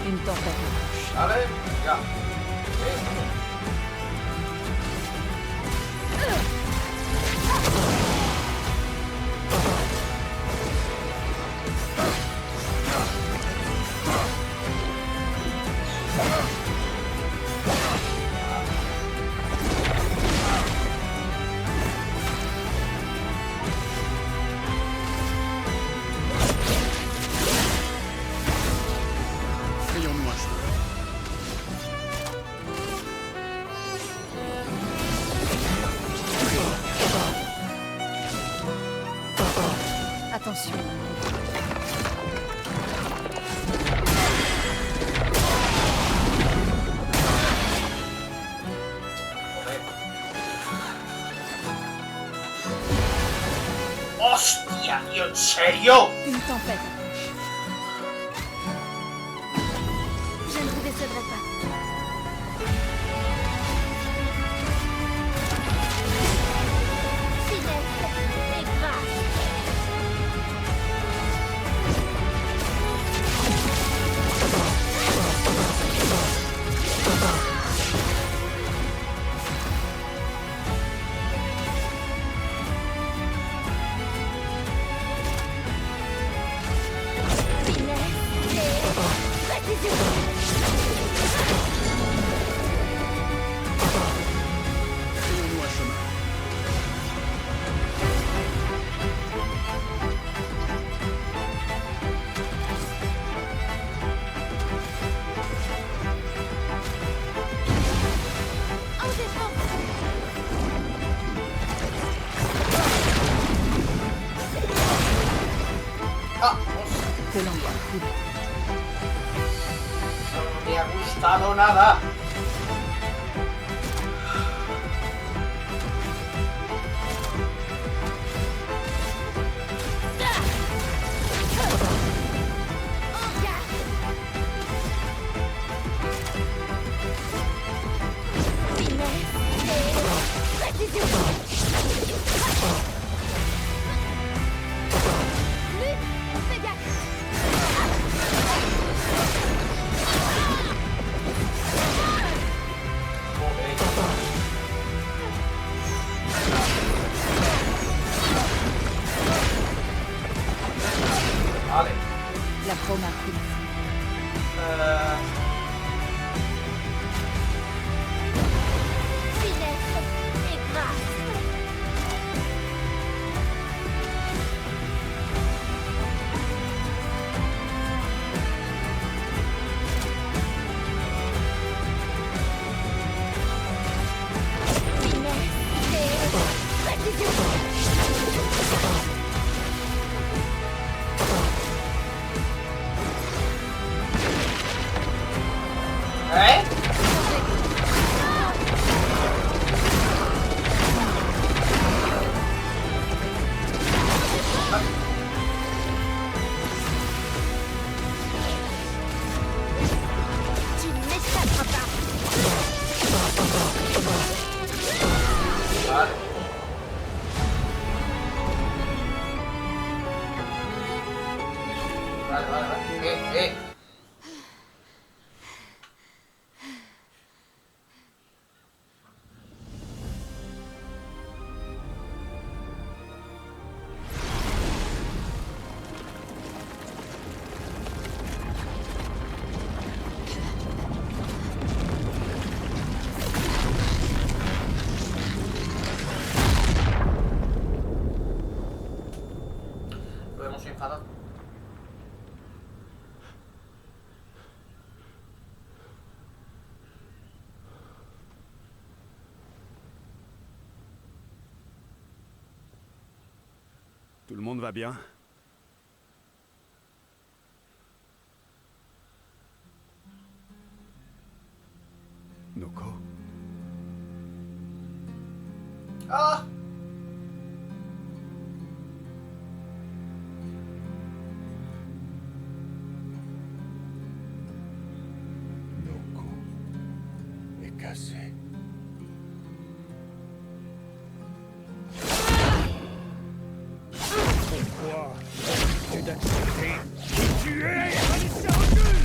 Une tempête approche. Allez, ya. Frayons-nous un chemin. Attention. ¡Hostia, tío! ¿En serio? Une tempête approche. Je ne vous décevrai pas. Finesse et grâce. Frayons-nous un chemin. En défense. ¡Ah! hostia, Que l'envoi coule. no me ha gustado nada. Vale. La broma queen. Finesse et grâce. ¿Eh? Tu n'échapperas pas. Vale. Vale, vale, vale. Lo hemos enfadado. Tout le monde va bien? Noko? ¡Ah! Noko est cassé. Pourquoi as-tu d'accepter de tuer Alicia Recul?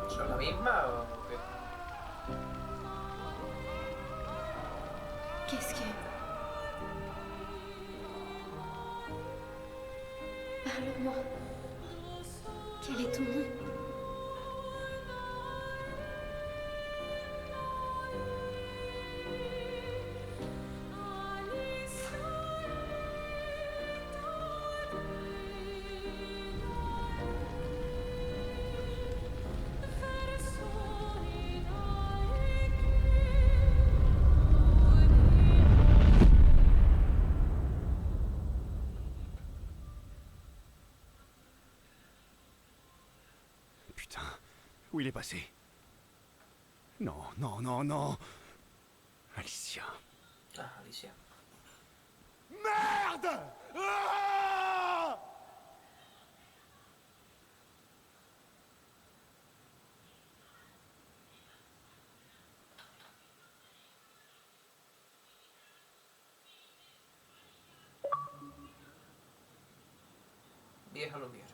¿Son la misma o qué? Qu'est-ce que... Parle-moi. Quel est ton nom? Putain, où il est passé? Non, non, non, non. Alicia. Ah, Alicia. Merde! Ah! Vieja Lumière.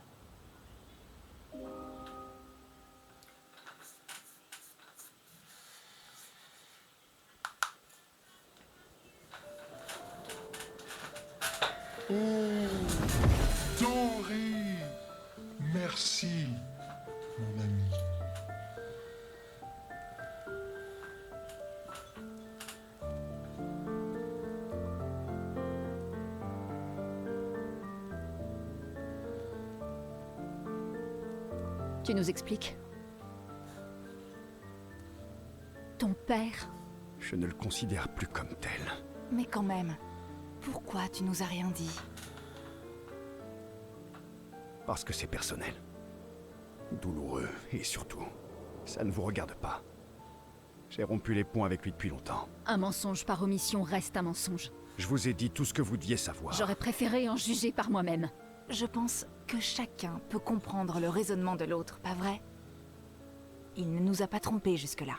Doré! Merci, mon ami. Tu nous expliques? Ton père? Je ne le considère plus comme tel. Mais quand même, pourquoi tu nous as rien dit? Parce que c'est personnel. Douloureux, et surtout, ça ne vous regarde pas. J'ai rompu les ponts avec lui depuis longtemps. Un mensonge par omission reste un mensonge. Je vous ai dit tout ce que vous deviez savoir. J'aurais préféré en juger par moi-même. Je pense que chacun peut comprendre le raisonnement de l'autre, pas vrai? Il ne nous a pas trompés jusque-là.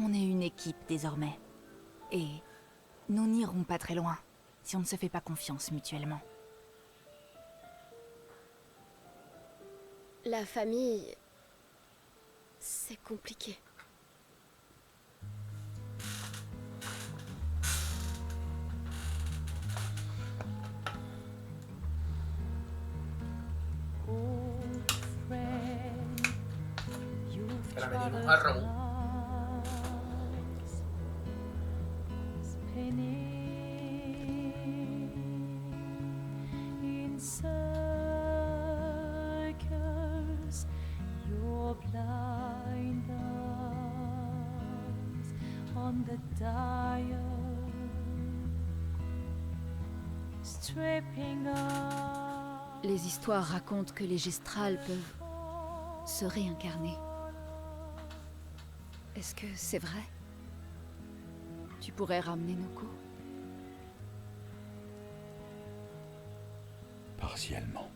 On est une équipe désormais. Et nous n'irons pas très loin si on ne se fait pas confiance mutuellement. La famille... c'est compliqué. Que la me dio un marrón. Les histoires racontent que les gestrales peuvent se réincarner. Est-ce que c'est vrai? Tu pourrais ramener Noko? Partiellement.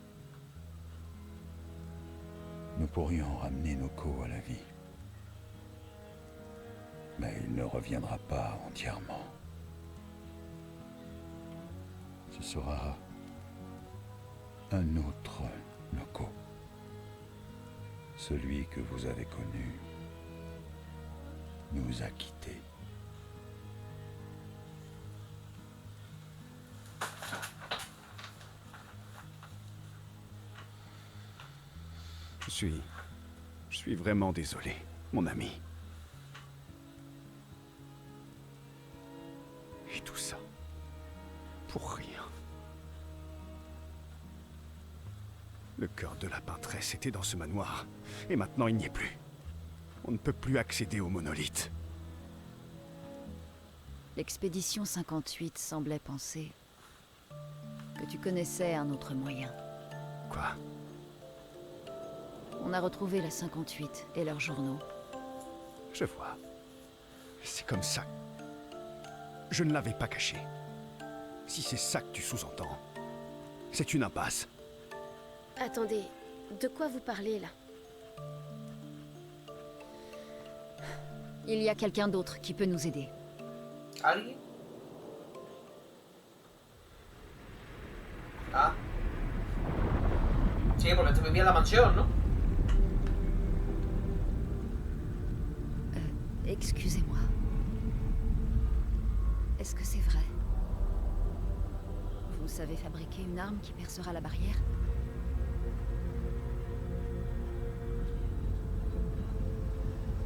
Nous pourrions ramener Noko à la vie. Mais il ne reviendra pas entièrement. Ce sera un autre Noko. Celui que vous avez connu nous a quittés. Je suis vraiment désolé, mon ami. Et tout ça, pour rien. Le cœur de la peintresse était dans ce manoir, et maintenant il n'y est plus. On ne peut plus accéder au monolithe. L'expédition 58 semblait penser que tu connaissais un autre moyen. Quoi? On a retrouvé la 58 et leurs journaux. Je vois. C'est comme ça. Je ne l'avais pas caché. Si c'est ça que tu sous-entends, c'est une impasse. Attendez, de quoi vous parlez là? Il y a quelqu'un d'autre qui peut nous aider. ¿Alguien? Ah. Sí, porque este vivía en la mansión, ¿no? Excusez-moi. Est-ce que c'est vrai? Vous savez fabriquer une arme qui percera la barrière?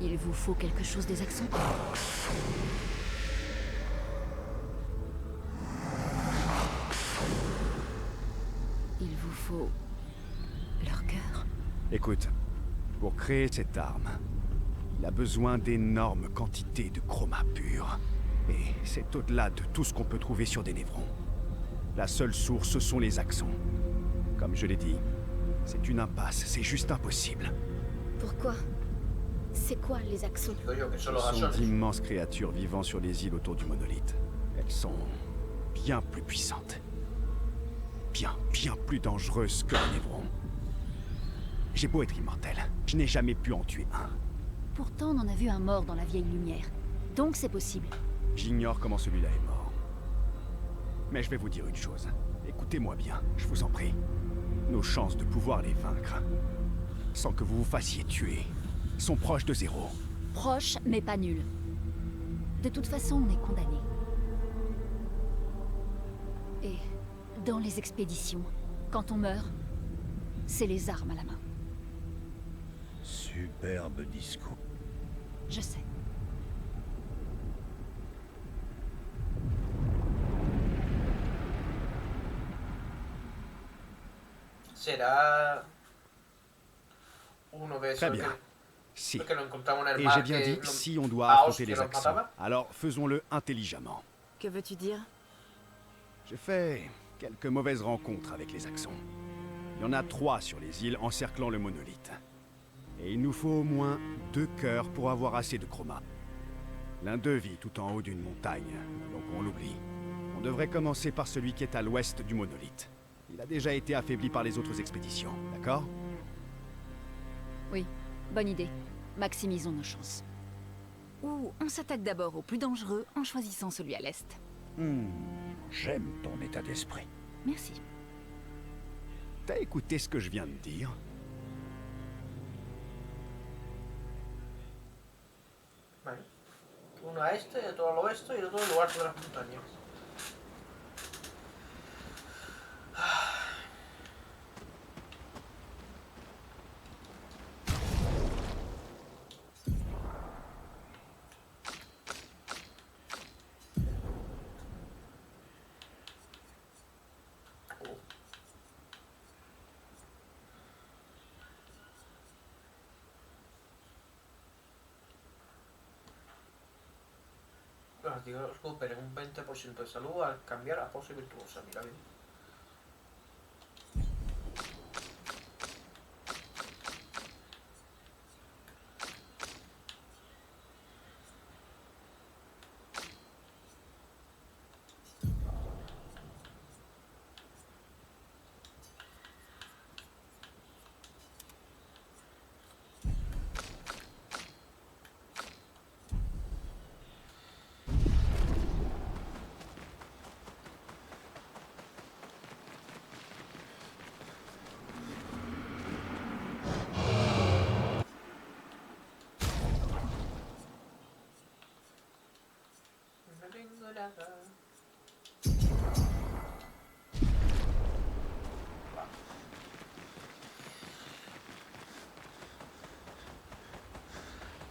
Il vous faut quelque chose des accents? Il vous faut leur cœur. Écoute, pour créer cette arme, il a besoin d'énormes quantités de chroma pur. Et c'est au-delà de tout ce qu'on peut trouver sur des névrons. La seule source, ce sont les axons. Comme je l'ai dit, c'est une impasse, c'est juste impossible. Pourquoi? C'est quoi les axons? Digo yo que son los Ce sont asones. d'immenses créatures vivant sur les îles autour du monolithe. Elles sont bien plus puissantes. Bien plus dangereuses que les névrons. J'ai beau être immortel, je n'ai jamais pu en tuer un. Pourtant, on en a vu un mort dans la vieille lumière. Donc c'est possible. J'ignore comment celui-là est mort. Mais je vais vous dire une chose. Écoutez-moi bien, je vous en prie. Nos chances de pouvoir les vaincre, sans que vous vous fassiez tuer, sont proches de zéro. Proche, mais pas nul. De toute façon, on est condamné. Et dans les expéditions, quand on meurt, c'est les armes à la main. Superbe discours. Je sais. Será uno de esos Très bien. Si. Parce que nous encontramos un Et hermano j'ai bien que dit lo- si on doit a affronter hostia les nos accents. mataba. Alors faisons-le intelligemment. Que veux-tu dire? J'ai fait quelques mauvaises rencontres avec les accents. Il y en a 3 sur les îles encerclant le monolithe. Et il nous faut au moins 2 cœurs pour avoir assez de chroma. L'un d'eux vit tout en haut d'une montagne, donc on l'oublie. On devrait commencer par celui qui est à l'ouest du monolithe. Il a déjà été affaibli par les autres expéditions, d'accord? Oui, bonne idée. Maximisons nos chances. Ou on s'attaque d'abord au plus dangereux en choisissant celui à l'est. J'aime ton état d'esprit. Merci. T'as écouté ce que je viens de dire? Vale. Uno a este, otro al oeste y el otro en lo alto de las montañas. Los artículos recuperen un 20% de salud al cambiar a pose virtuosa. Mira bien.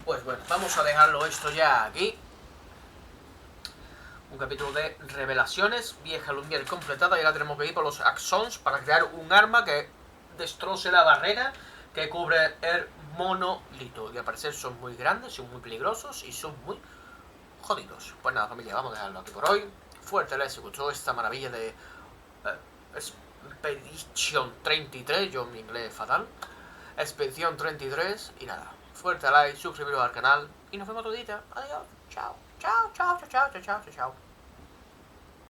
Pues bueno, vamos a dejarlo esto ya aquí. Un capítulo de revelaciones. Vieja Lumière completada y ahora tenemos que ir por los axons para crear un arma que destroce la barrera que cubre el monolito. Y al parecer son muy grandes, son muy peligrosos y son muy jodidos. Pues nada, familia, vamos a dejarlo aquí por hoy. Fuerte les gustó esta maravilla de Expedition 33. Yo mi inglés es fatal. Expedición 33 y nada. Fuerte like, suscribiros al canal y nos vemos otro día. Adiós. Chao. Chao, chao, chao, chao, chao, chao, chao.